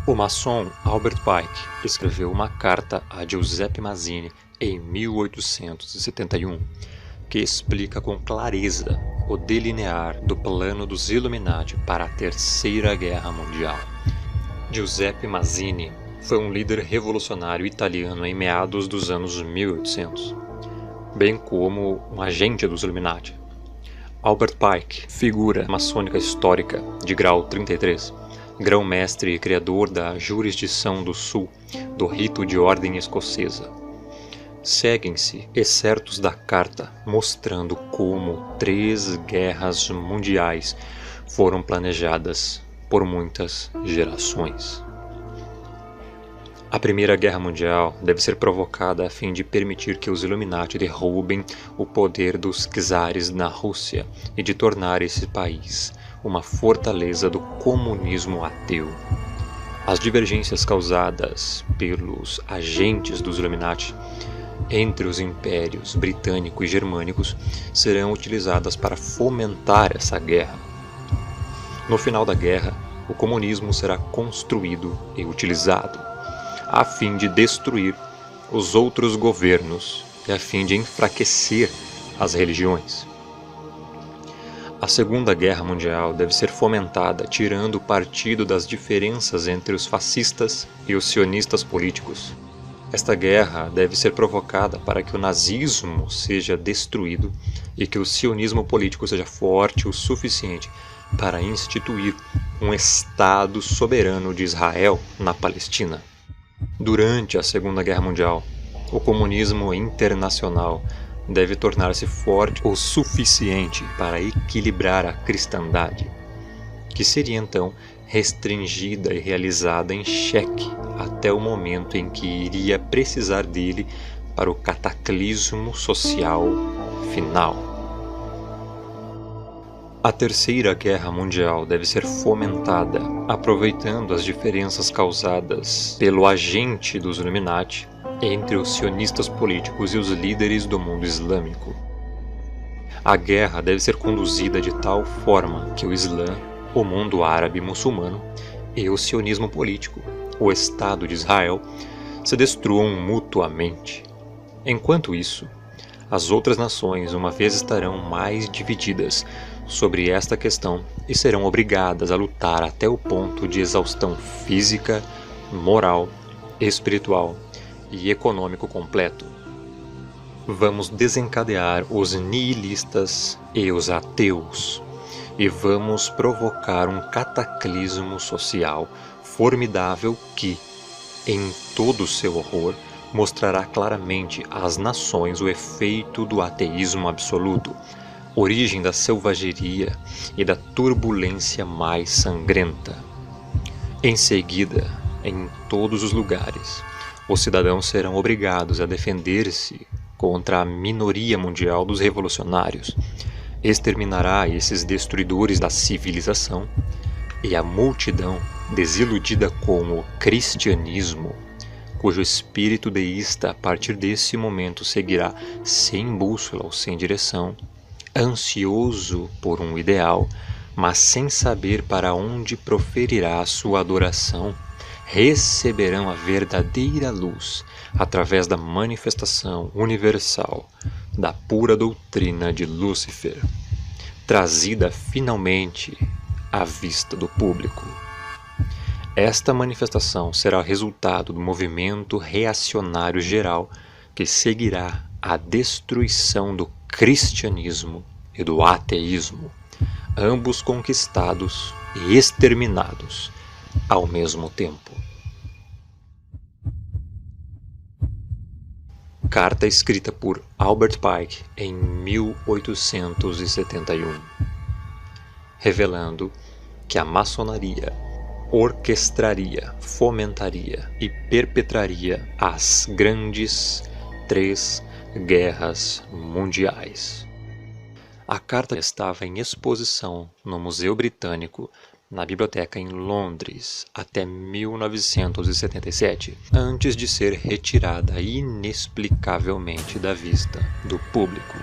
O maçom Albert Pike escreveu uma carta a Giuseppe Mazzini em 1871 que explica com clareza o delinear do plano dos Illuminati para a Terceira Guerra Mundial. Giuseppe Mazzini foi um líder revolucionário italiano em meados dos anos 1800, bem como um agente dos Illuminati. Albert Pike, figura maçônica histórica de grau 33, grão-mestre e criador da jurisdição do Sul do rito de ordem escocesa. Seguem-se excertos da carta mostrando como 3 guerras mundiais foram planejadas por muitas gerações. A Primeira Guerra Mundial deve ser provocada a fim de permitir que os Illuminati derrubem o poder dos czares na Rússia e de tornar esse país uma fortaleza do comunismo ateu. As divergências causadas pelos agentes dos Illuminati entre os impérios britânico e germânicos serão utilizadas para fomentar essa guerra. No final da guerra, o comunismo será construído e utilizado a fim de destruir os outros governos e a fim de enfraquecer as religiões. A Segunda Guerra Mundial deve ser fomentada tirando partido das diferenças entre os fascistas e os sionistas políticos. Esta guerra deve ser provocada para que o nazismo seja destruído e que o sionismo político seja forte o suficiente para instituir um Estado soberano de Israel na Palestina. Durante a Segunda Guerra Mundial, o comunismo internacional deve tornar-se forte o suficiente para equilibrar a cristandade, que seria então restringida e realizada em xeque até o momento em que iria precisar dele para o cataclismo social final. A Terceira Guerra Mundial deve ser fomentada aproveitando as diferenças causadas pelo agente dos Illuminati entre os sionistas políticos e os líderes do mundo islâmico. A guerra deve ser conduzida de tal forma que o Islã, o mundo árabe muçulmano e o sionismo político, o Estado de Israel, se destruam mutuamente. Enquanto isso, as outras nações uma vez estarão mais divididas sobre esta questão e serão obrigadas a lutar até o ponto de exaustão física, moral, espiritual e econômico completo. Vamos desencadear os nihilistas e os ateus e vamos provocar um cataclismo social formidável que, em todo o seu horror, mostrará claramente às nações o efeito do ateísmo absoluto, origem da selvageria e da turbulência mais sangrenta. Em seguida, em todos os lugares, os cidadãos serão obrigados a defender-se contra a minoria mundial dos revolucionários, exterminará esses destruidores da civilização, e a multidão, desiludida com o cristianismo, cujo espírito deísta a partir desse momento seguirá sem bússola ou sem direção, ansioso por um ideal, mas sem saber para onde proferirá a sua adoração, receberão a verdadeira luz através da manifestação universal da pura doutrina de Lúcifer, trazida finalmente à vista do público. Esta manifestação será o resultado do movimento reacionário geral que seguirá a destruição do cristianismo e do ateísmo, ambos conquistados e exterminados ao mesmo tempo. Carta escrita por Albert Pike em 1871, revelando que a maçonaria orquestraria, fomentaria e perpetraria as grandes 3 guerras mundiais. A carta estava em exposição no Museu Britânico, na biblioteca em Londres, até 1977, antes de ser retirada inexplicavelmente da vista do público.